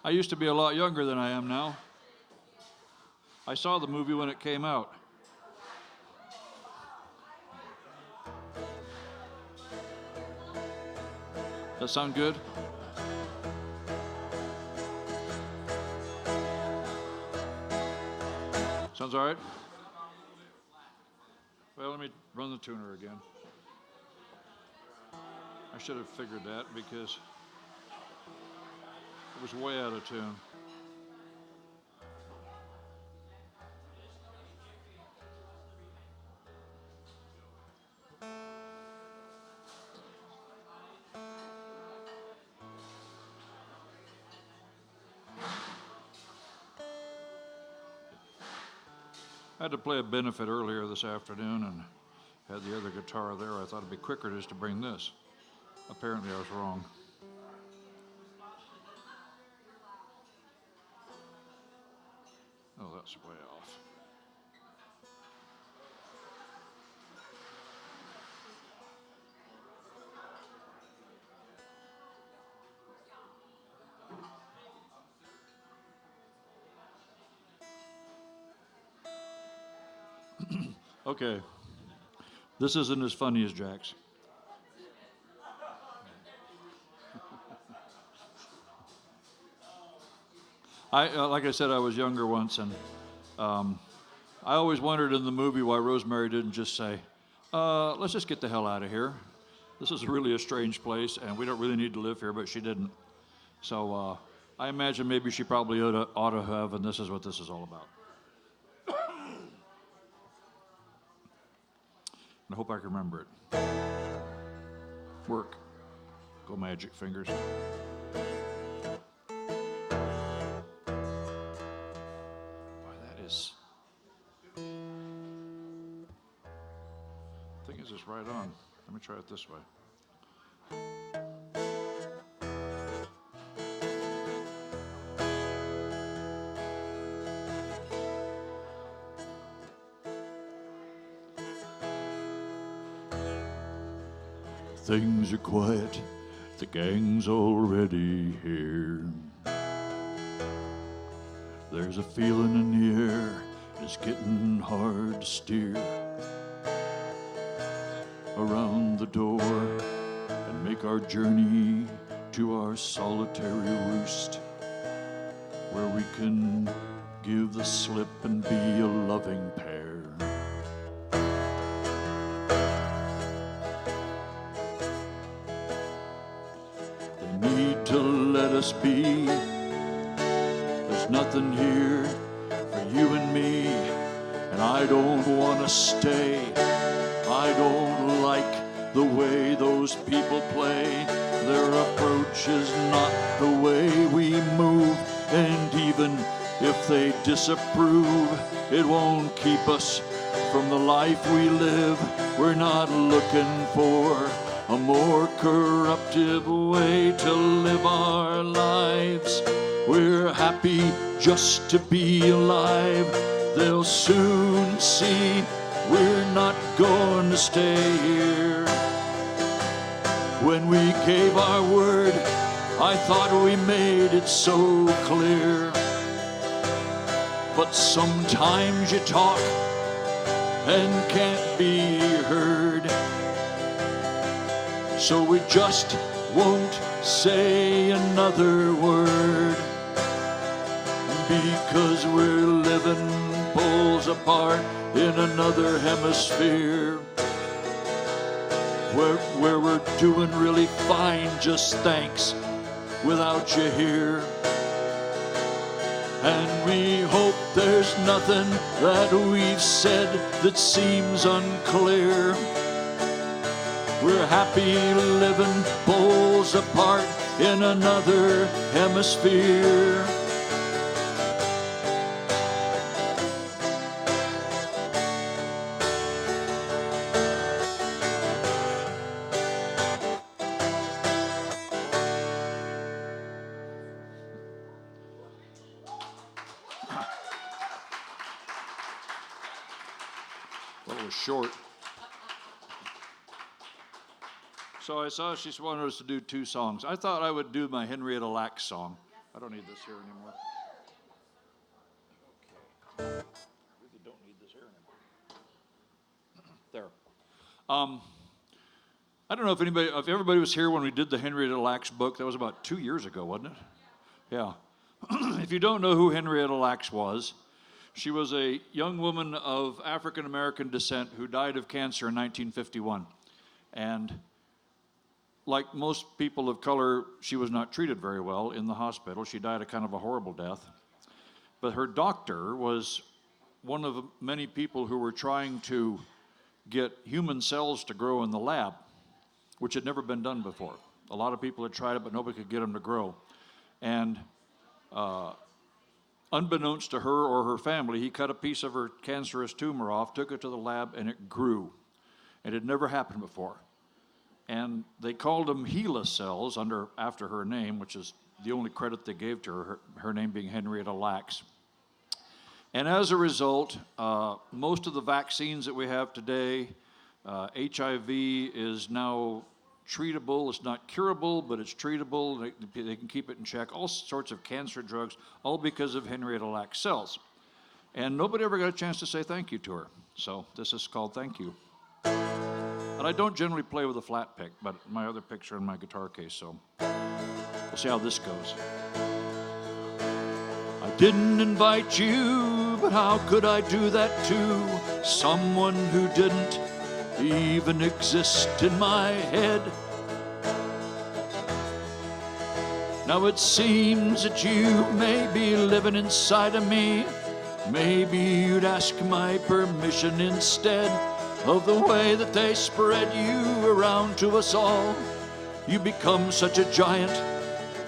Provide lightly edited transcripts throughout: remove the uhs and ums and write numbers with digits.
I used to be a lot younger than I am now. I saw the movie when it came out. That sound good? Sounds all right? Well, let me run the tuner again. I should have figured that because it was way out of tune. I had to play a benefit earlier this afternoon and had the other guitar there. I thought it'd be quicker just to bring this. Apparently I was wrong. Oh, that's way off. Okay, this isn't as funny as Jack's. Like I said, I was younger once, and I always wondered in the movie why Rosemary didn't just say, let's just get the hell out of here. This is really a strange place, and we don't really need to live here, but she didn't. So I imagine maybe she probably ought to have, and this is what this is all about. I hope I can remember it. Work. Go magic fingers. Boy, that is... I think it's just right on. Let me try it this way. Things are quiet, the gang's already here. There's a feeling in the air, it's getting hard to steer. Around the door and make our journey to our solitary roost, where we can give the slip and be a loving pair. To let us be. There's nothing here for you and me, and I don't want to stay. I don't like the way those people play. Their approach is not the way we move, and even if they disapprove, it won't keep us from the life we live. We're not looking for a more corruptive way to live our lives. We're happy just to be alive. They'll soon see we're not going to stay here. When we gave our word, I thought we made it so clear. But sometimes you talk and can't be heard. So we just won't say another word, because we're living poles apart in another hemisphere, where we're doing really fine, just thanks, without you here. And we hope there's nothing that we've said that seems unclear. We're happy living poles apart in another hemisphere. Well, it was short. So I saw she wanted us to do two songs. I thought I would do my Henrietta Lacks song. I don't need this here anymore. Okay. I really don't need this here anymore. There. I don't know if everybody was here when we did the Henrietta Lacks book. That was about 2 years ago, wasn't it? Yeah. If you don't know who Henrietta Lacks was, she was a young woman of African American descent who died of cancer in 1951. And like most people of color, she was not treated very well in the hospital. She died a kind of a horrible death. But her doctor was one of many people who were trying to get human cells to grow in the lab, which had never been done before. A lot of people had tried it, but nobody could get them to grow. And unbeknownst to her or her family, he cut a piece of her cancerous tumor off, took it to the lab, and it grew. It had never happened before. And they called them HeLa cells after her name, which is the only credit they gave to her name being Henrietta Lacks. And as a result, most of the vaccines that we have today, HIV is now treatable. It's not curable, but it's treatable. They can keep it in check. All sorts of cancer drugs, all because of Henrietta Lacks cells. And nobody ever got a chance to say thank you to her. So this is called Thank You. And I don't generally play with a flat pick, but my other picks are in my guitar case, so we'll see how this goes. I didn't invite you, but how could I do that to someone who didn't even exist in my head? Now it seems that you may be living inside of me. Maybe you'd ask my permission instead of the way that they spread you around to us all. You become such a giant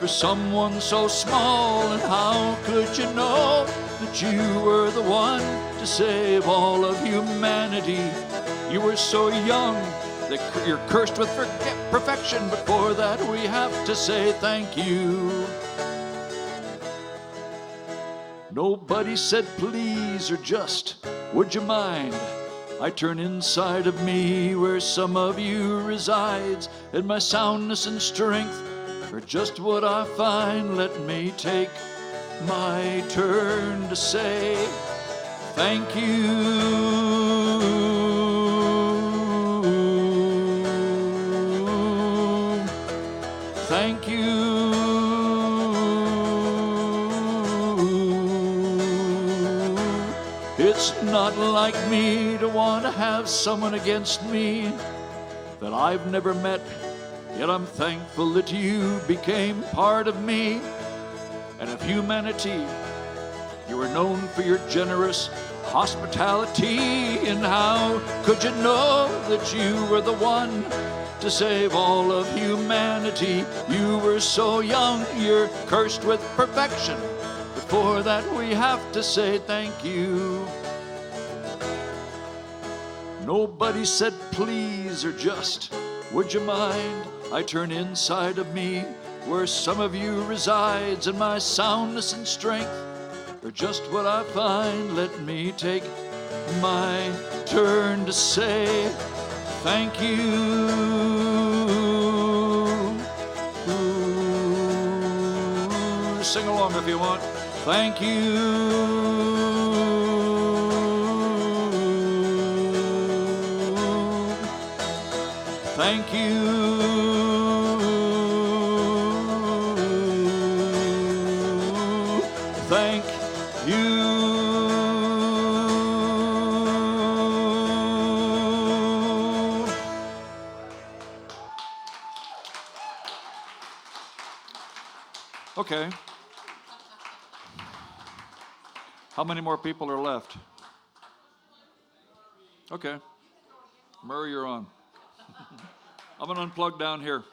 for someone so small, and how could you know that you were the one to save all of humanity? You were so young that you're cursed with perfection, but for that we have to say thank you. Nobody said please or just would you mind. I turn inside of me where some of you resides, and my soundness and strength are just what I find. Let me take my turn to say thank you. Thank you. It's not like me to want to have someone against me that I've never met, yet I'm thankful that you became part of me. And of humanity, you were known for your generous hospitality. And how could you know that you were the one to save all of humanity? You were so young, you're cursed with perfection. Before that we have to say thank you. Nobody said please or just would you mind. I turn inside of me where some of you resides, and my soundness and strength are just what I find. Let me take my turn to say thank you. Sing along if you want. Thank you. Thank you. Thank you. Okay. How many more people are left? Okay. Murray, you're on. I'm going to unplug down here.